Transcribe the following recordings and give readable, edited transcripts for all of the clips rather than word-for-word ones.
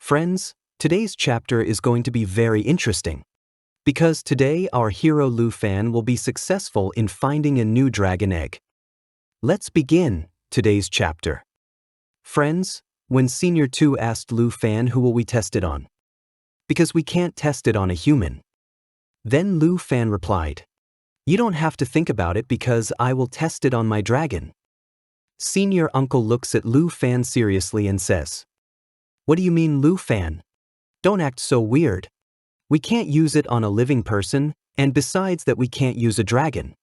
Friends, today's chapter is going to be very interesting. Because today our hero Lu Fan will be successful in finding a new dragon egg. Let's begin today's chapter. Friends, when Senior 2 asked Lu Fan who will we test it on? Because we can't test it on a human. Then Lu Fan replied, "You don't have to think about it because I will test it on my dragon." Senior Uncle looks at Lu Fan seriously and says, "What do you mean, Lu Fan? Don't act so weird. We can't use it on a living person, and besides that we can't use a dragon."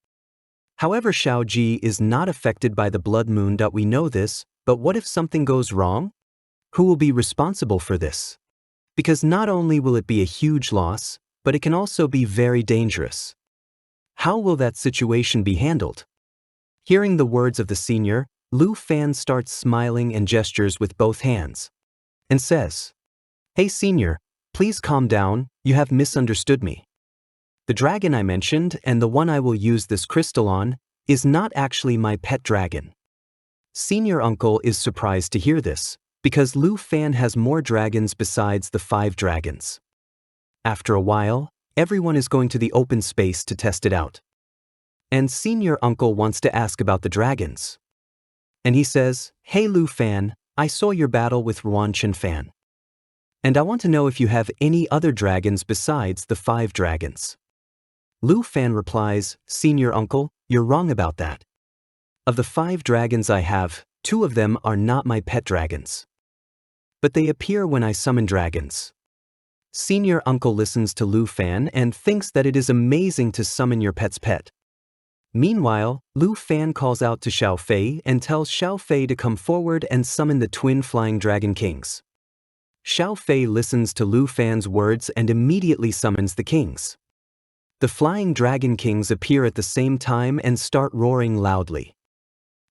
However, Xiaoji is not affected by the blood moon. We know this, but what if something goes wrong? Who will be responsible for this? Because not only will it be a huge loss, but it can also be very dangerous. How will that situation be handled? Hearing the words of the senior, Lu Fan starts smiling and gestures with both hands, and says, "Hey senior, please calm down, you have misunderstood me. The dragon I mentioned, and the one I will use this crystal on, is not actually my pet dragon." Senior Uncle is surprised to hear this, because Lu Fan has more dragons besides the 5 dragons. After a while, everyone is going to the open space to test it out. And Senior Uncle wants to ask about the dragons. And he says, "Hey Lu Fan, I saw your battle with Ruan Chen Fan. And I want to know if you have any other dragons besides the 5 dragons. Lu Fan replies, "Senior Uncle, you're wrong about that. Of the 5 dragons I have, 2 of them are not my pet dragons. But they appear when I summon dragons." Senior Uncle listens to Lu Fan and thinks that it is amazing to summon your pet's pet. Meanwhile, Lu Fan calls out to Xiao Fei and tells Xiao Fei to come forward and summon the twin flying dragon kings. Xiao Fei listens to Lu Fan's words and immediately summons the kings. The flying dragon kings appear at the same time and start roaring loudly.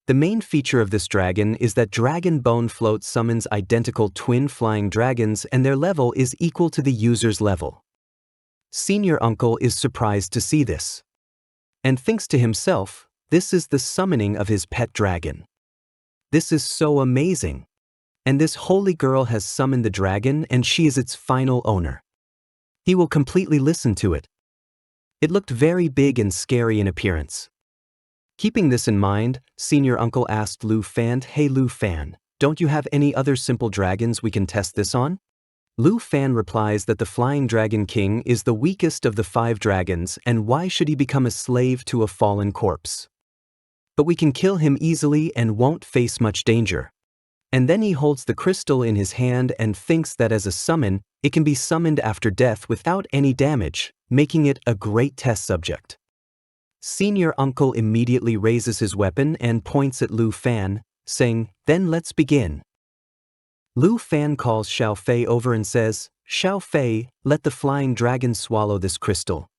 The main feature of this dragon is that Dragon Bone Float summons identical twin flying dragons and their level is equal to the user's level. Senior Uncle is surprised to see this, and thinks to himself, this is the summoning of his pet dragon. This is so amazing. And this holy girl has summoned the dragon and she is its final owner. He will completely listen to it. It looked very big and scary in appearance. Keeping this in mind, Senior Uncle asked Lu Fan, "Hey Lu Fan, don't you have any other simple dragons we can test this on?" Lu Fan replies that the Flying Dragon King is the weakest of the 5 dragons and why should he become a slave to a fallen corpse? But we can kill him easily and won't face much danger. And then he holds the crystal in his hand and thinks that as a summon, it can be summoned after death without any damage, making it a great test subject. Senior Uncle immediately raises his weapon and points at Lu Fan, saying, "Then let's begin." Lu Fan calls Xiao Fei over and says, "Xiao Fei, let the flying dragon swallow this crystal."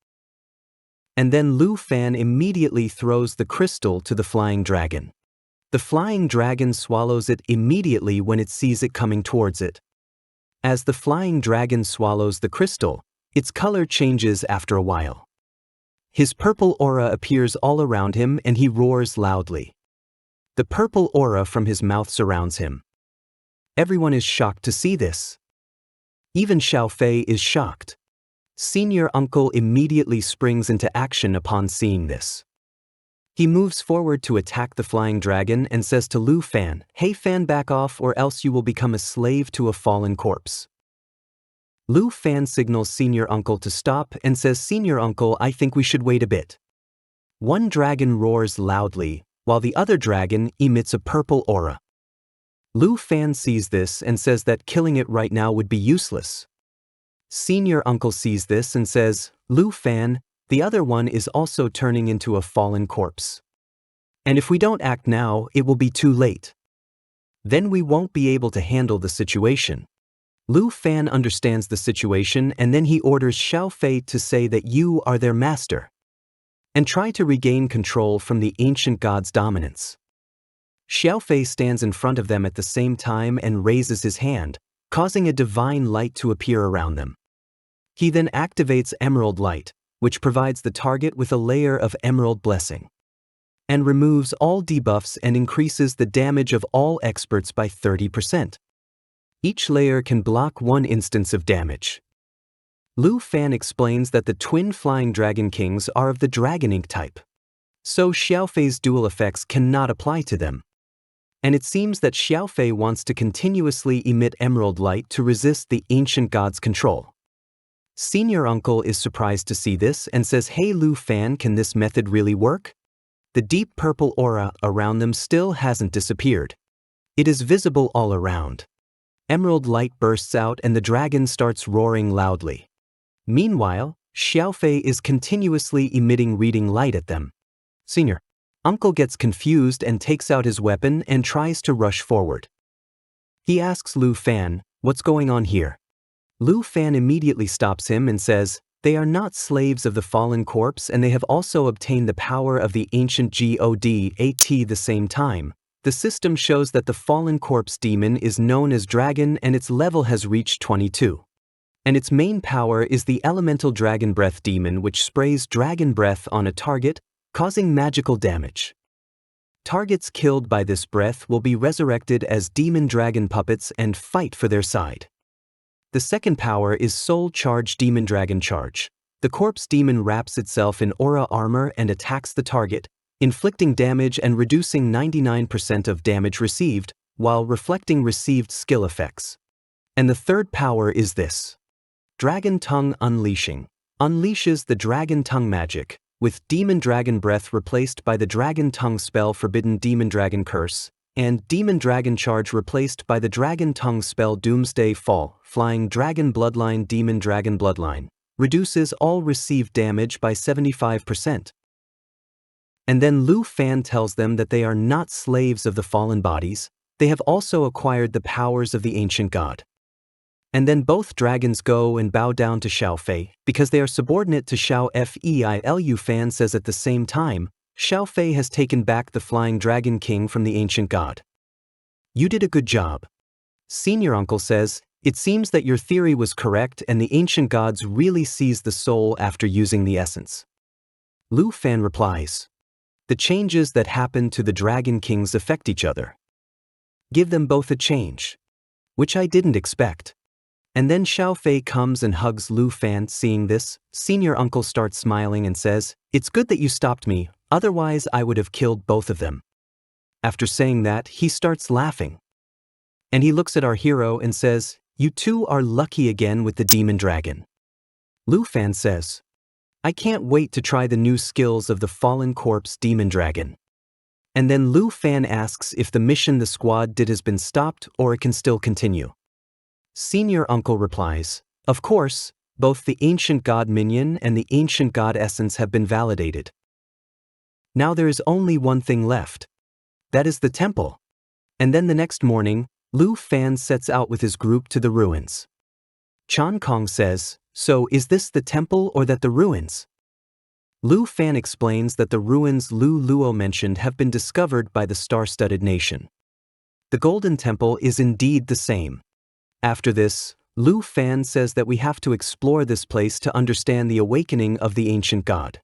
And then Lu Fan immediately throws the crystal to the flying dragon. The flying dragon swallows it immediately when it sees it coming towards it. As the flying dragon swallows the crystal, its color changes after a while. His purple aura appears all around him and he roars loudly. The purple aura from his mouth surrounds him. Everyone is shocked to see this. Even Xiao Fei is shocked. Senior Uncle immediately springs into action upon seeing this. He moves forward to attack the flying dragon and says to Lu Fan, "Hey Fan, back off or else you will become a slave to a fallen corpse." Lu Fan signals Senior Uncle to stop and says, "Senior Uncle, I think we should wait a bit." One dragon roars loudly, while the other dragon emits a purple aura. Lu Fan sees this and says that killing it right now would be useless. Senior Uncle sees this and says, "Lu Fan, the other one is also turning into a fallen corpse. And if we don't act now, it will be too late. Then we won't be able to handle the situation." Lu Fan understands the situation and then he orders Xiao Fei to say that you are their master and try to regain control from the ancient god's dominance. Xiao Fei stands in front of them at the same time and raises his hand, causing a divine light to appear around them. He then activates Emerald Light, which provides the target with a layer of Emerald Blessing, and removes all debuffs and increases the damage of all experts by 30%. Each layer can block one instance of damage. Lu Fan explains that the twin flying dragon kings are of the dragon ink type, so Xiaofei's dual effects cannot apply to them. And it seems that Xiaofei wants to continuously emit emerald light to resist the ancient god's control. Senior uncle is surprised to see this and says, "Hey Lu Fan, can this method really work?" The deep purple aura around them still hasn't disappeared. It is visible all around. Emerald light bursts out and the dragon starts roaring loudly. Meanwhile, Xiaofei is continuously emitting reading light at them. Senior uncle gets confused and takes out his weapon and tries to rush forward. He asks Lu Fan, "What's going on here?" Lu Fan immediately stops him and says, "They are not slaves of the fallen corpse and they have also obtained the power of the ancient god at the same time. The system shows that the fallen corpse demon is known as Dragon and its level has reached 22. And its main power is the elemental dragon breath demon which sprays dragon breath on a target, causing magical damage. Targets killed by this breath will be resurrected as demon dragon puppets and fight for their side. The second power is Soul Charge Demon Dragon Charge. The corpse demon wraps itself in aura armor and attacks the target, inflicting damage and reducing 99% of damage received, while reflecting received skill effects. And the third power is this. Dragon Tongue Unleashing. Unleashes the Dragon Tongue magic, with Demon Dragon Breath replaced by the Dragon Tongue spell Forbidden Demon Dragon Curse, and Demon Dragon Charge replaced by the Dragon Tongue spell Doomsday Fall. Flying Dragon Bloodline Demon Dragon Bloodline. Reduces all received damage by 75%. And then Lu Fan tells them that they are not slaves of the fallen bodies, they have also acquired the powers of the ancient god. And then both dragons go and bow down to Xiaofei, because they are subordinate to Xiaofei. Lu Fan says at the same time, Xiaofei has taken back the flying dragon king from the ancient god. "You did a good job." Senior uncle says, "It seems that your theory was correct and the ancient gods really seize the soul after using the essence." Lu Fan replies, "The changes that happen to the dragon kings affect each other. Give them both a change. Which I didn't expect." And then Xiaofei comes and hugs Lu Fan. Seeing this, senior uncle starts smiling and says, "It's good that you stopped me, otherwise I would have killed both of them." After saying that, he starts laughing. And he looks at our hero and says, "You two are lucky again with the demon dragon." Lu Fan says, "I can't wait to try the new skills of the fallen corpse demon dragon." And then Lu Fan asks if the mission the squad did has been stopped or it can still continue. Senior uncle replies, "Of course, both the ancient god minion and the ancient god essence have been validated. Now there is only one thing left. That is the temple." And then the next morning, Lu Fan sets out with his group to the ruins. Chan Kong says, "So is this the temple or that the ruins?" Lu Fan explains that the ruins Lu Luo mentioned have been discovered by the star-studded nation. The Golden Temple is indeed the same. After this, Lu Fan says that we have to explore this place to understand the awakening of the ancient god.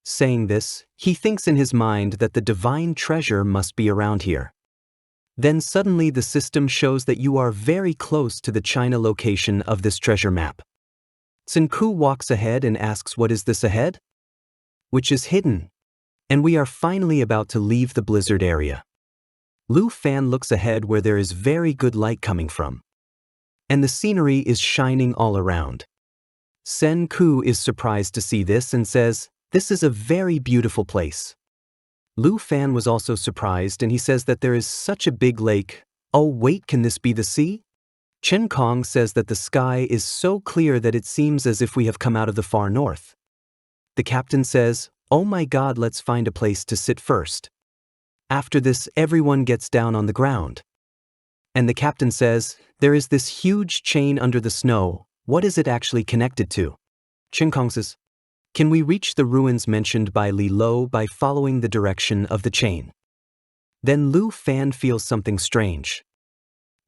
Saying this, he thinks in his mind that the divine treasure must be around here. Then suddenly the system shows that you are very close to the China location of this treasure map. Sun Ku walks ahead and asks, "What is this ahead?" Which is hidden. And we are finally about to leave the blizzard area. Lu Fan looks ahead where there is very good light coming from. And the scenery is shining all around. Sun Ku is surprised to see this and says, "This is a very beautiful place." Lu Fan was also surprised and he says that there is such a big lake. "Oh wait, can this be the sea?" Chen Kong says that the sky is so clear that it seems as if we have come out of the far north. The captain says, "Oh my god, let's find a place to sit first." After this, everyone gets down on the ground. And the captain says, "There is this huge chain under the snow. What is it actually connected to?" Chen Kong says, "Can we reach the ruins mentioned by Li Lo by following the direction of the chain?" Then Lu Fan feels something strange.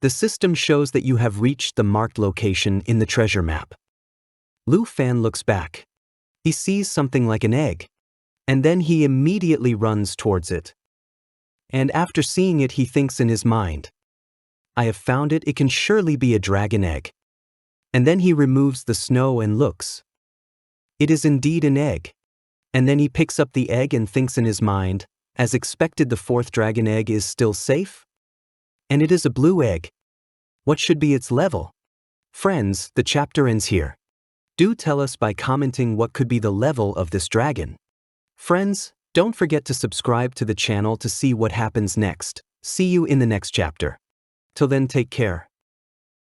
The system shows that you have reached the marked location in the treasure map. Lu Fan looks back. He sees something like an egg. And then he immediately runs towards it. And after seeing it, he thinks in his mind, I have found it, it can surely be a dragon egg. And then he removes the snow and looks. It is indeed an egg. And then he picks up the egg and thinks in his mind, as expected, the fourth dragon egg is still safe? And it is a blue egg. What should be its level? Friends, the chapter ends here. Do tell us by commenting what could be the level of this dragon. Friends, don't forget to subscribe to the channel to see what happens next. See you in the next chapter. Till then, take care.